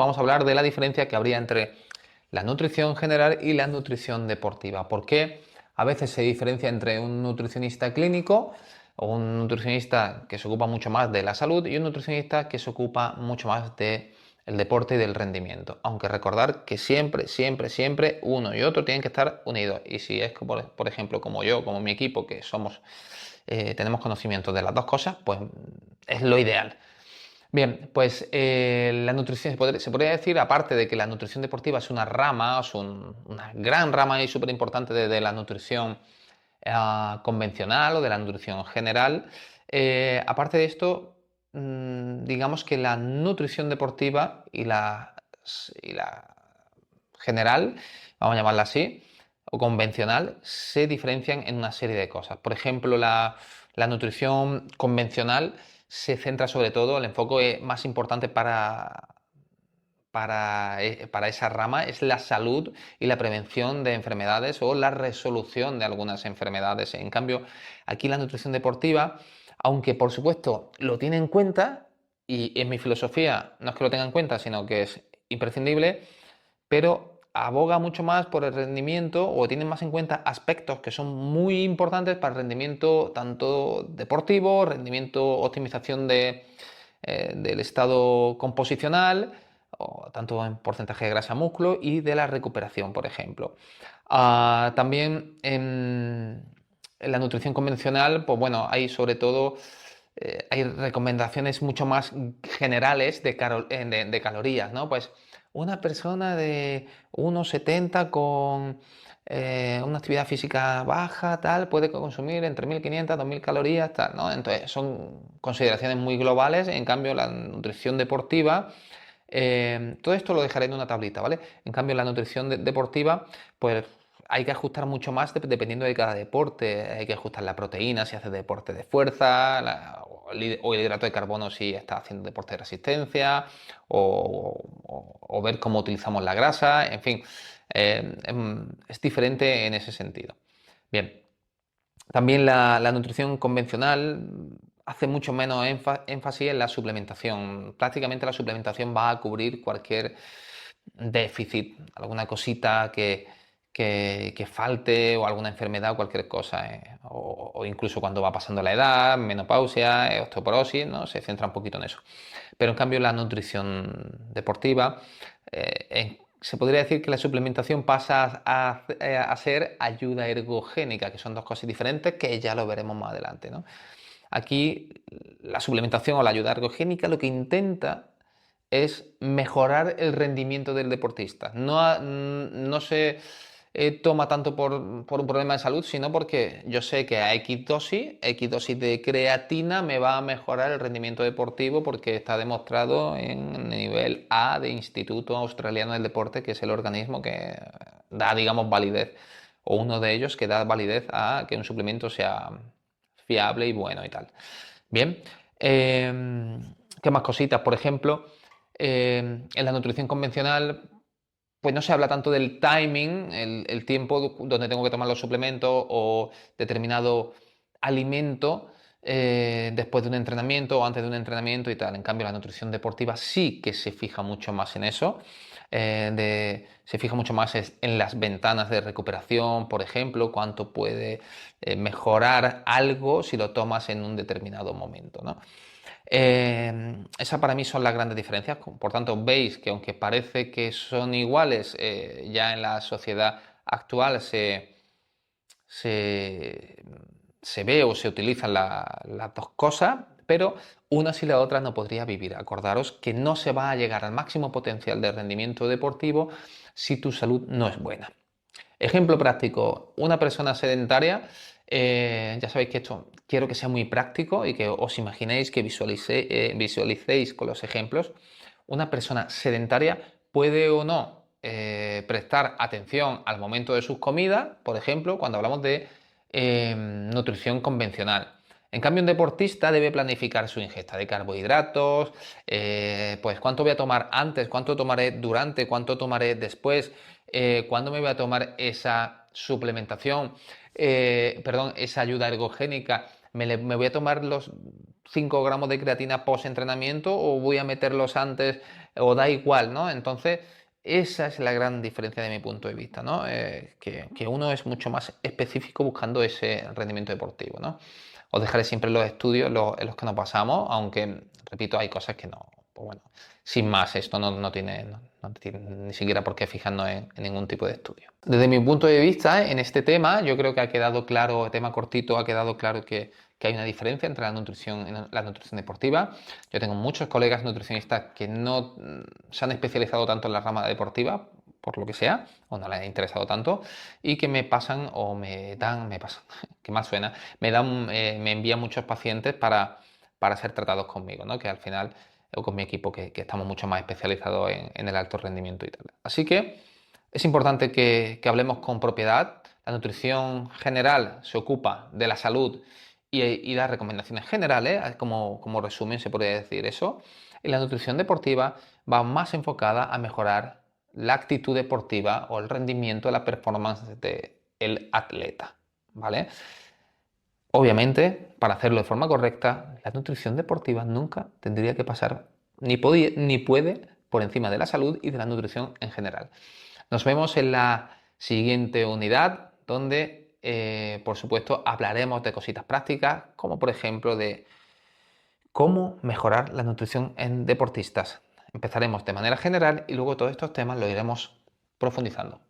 Vamos a hablar de la diferencia que habría entre la nutrición general y la nutrición deportiva. ¿Por qué a veces se diferencia entre un nutricionista clínico o un nutricionista que se ocupa mucho más de la salud y un nutricionista que se ocupa mucho más del deporte y del rendimiento? Aunque recordar que siempre uno y otro tienen que estar unidos. Y si es, por ejemplo, como yo, como mi equipo, que tenemos conocimiento de las dos cosas, pues es lo ideal. Bien, pues la nutrición, se podría decir, aparte de que la nutrición deportiva es una rama, una gran rama y súper importante de la nutrición convencional o de la nutrición general, aparte de esto, digamos que la nutrición deportiva y la general, vamos a llamarla así, o convencional, se diferencian en una serie de cosas. Por ejemplo, la nutrición convencional se centra sobre todo, el enfoque más importante para esa rama es la salud y la prevención de enfermedades o la resolución de algunas enfermedades. En cambio, aquí la nutrición deportiva, aunque por supuesto lo tiene en cuenta, y en mi filosofía no es que lo tenga en cuenta, sino que es imprescindible, pero aboga mucho más por el rendimiento o tiene más en cuenta aspectos que son muy importantes para el rendimiento tanto deportivo, rendimiento, optimización del estado composicional, o tanto en porcentaje de grasa músculo y de la recuperación, por ejemplo. También en la nutrición convencional, pues bueno, hay sobre todo hay recomendaciones mucho más generales de calorías, ¿no? Pues una persona de 1,70 con una actividad física baja, tal, puede consumir entre 1.500 2.000 calorías, tal, ¿no? Entonces son consideraciones muy globales. En cambio, la nutrición deportiva, todo esto lo dejaré en una tablita, ¿vale? En cambio, la nutrición deportiva, pues hay que ajustar mucho más dependiendo de cada deporte. Hay que ajustar la proteína si hace deporte de fuerza, o el hidrato de carbono si está haciendo deporte de resistencia, o ver cómo utilizamos la grasa, en fin, es diferente en ese sentido. Bien, también la nutrición convencional hace mucho menos énfasis en la suplementación. Prácticamente la suplementación va a cubrir cualquier déficit, alguna cosita que falte o alguna enfermedad o cualquier cosa. O incluso cuando va pasando la edad, menopausia, osteoporosis, ¿no? Se centra un poquito en eso. Pero en cambio la nutrición deportiva, se podría decir que la suplementación pasa a ser ayuda ergogénica, que son dos cosas diferentes que ya lo veremos más adelante, ¿no? Aquí la suplementación o la ayuda ergogénica lo que intenta es mejorar el rendimiento del deportista. No se toma tanto por un problema de salud, sino porque yo sé que a X dosis de creatina me va a mejorar el rendimiento deportivo porque está demostrado en nivel A de Instituto Australiano del Deporte, que es el organismo que da, digamos, validez, o uno de ellos que da validez a que un suplemento sea fiable y bueno y tal. Bien, ¿qué más cositas? Por ejemplo, en la nutrición convencional, pues no se habla tanto del timing, el tiempo donde tengo que tomar los suplementos o determinado alimento después de un entrenamiento o antes de un entrenamiento y tal. En cambio, la nutrición deportiva sí que se fija mucho más en eso. Se fija mucho más en las ventanas de recuperación, por ejemplo, cuánto puede mejorar algo si lo tomas en un determinado momento, ¿no? Esas para mí son las grandes diferencias. Por tanto, veis que aunque parece que son iguales, ya en la sociedad actual se, se ve o se utilizan las dos cosas, pero una sin la otra no podría vivir. Acordaros que no se va a llegar al máximo potencial de rendimiento deportivo si tu salud no es buena. Ejemplo práctico, una persona sedentaria, ya sabéis que esto quiero que sea muy práctico y que os imaginéis, que visualicéis con los ejemplos. Una persona sedentaria puede o no prestar atención al momento de sus comidas, por ejemplo, cuando hablamos de nutrición convencional. En cambio, un deportista debe planificar su ingesta de carbohidratos, pues cuánto voy a tomar antes, cuánto tomaré durante, cuánto tomaré después, cuándo me voy a tomar esa suplementación, perdón, esa ayuda ergogénica me voy a tomar los 5 gramos de creatina post-entrenamiento o voy a meterlos antes o da igual, ¿no? Entonces, esa es la gran diferencia de mi punto de vista, ¿no? Que uno es mucho más específico buscando ese rendimiento deportivo, ¿no? Os dejaré siempre los estudios en los que nos basamos, aunque, repito, hay cosas que no, pues bueno, sin más, esto no tiene ni siquiera por qué fijarnos en ningún tipo de estudio. Desde mi punto de vista, en este tema, yo creo que ha quedado claro, tema cortito, ha quedado claro que hay una diferencia entre la nutrición deportiva. Yo tengo muchos colegas nutricionistas que no se han especializado tanto en la rama deportiva, por lo que sea, o no les ha interesado tanto, y que me pasan o me pasan, que más suena, me envían muchos pacientes para ser tratados conmigo, ¿no? Que al final, o con mi equipo, que estamos mucho más especializados en el alto rendimiento y tal. Así que es importante que hablemos con propiedad. La nutrición general se ocupa de la salud y las recomendaciones generales, como resumen se podría decir eso. Y la nutrición deportiva va más enfocada a mejorar la actitud deportiva o el rendimiento, la performance del atleta, ¿vale? Obviamente, para hacerlo de forma correcta, la nutrición deportiva nunca tendría que pasar, ni puede, por encima de la salud y de la nutrición en general. Nos vemos en la siguiente unidad, donde, por supuesto, hablaremos de cositas prácticas, como por ejemplo de cómo mejorar la nutrición en deportistas. Empezaremos de manera general y luego todos estos temas los iremos profundizando.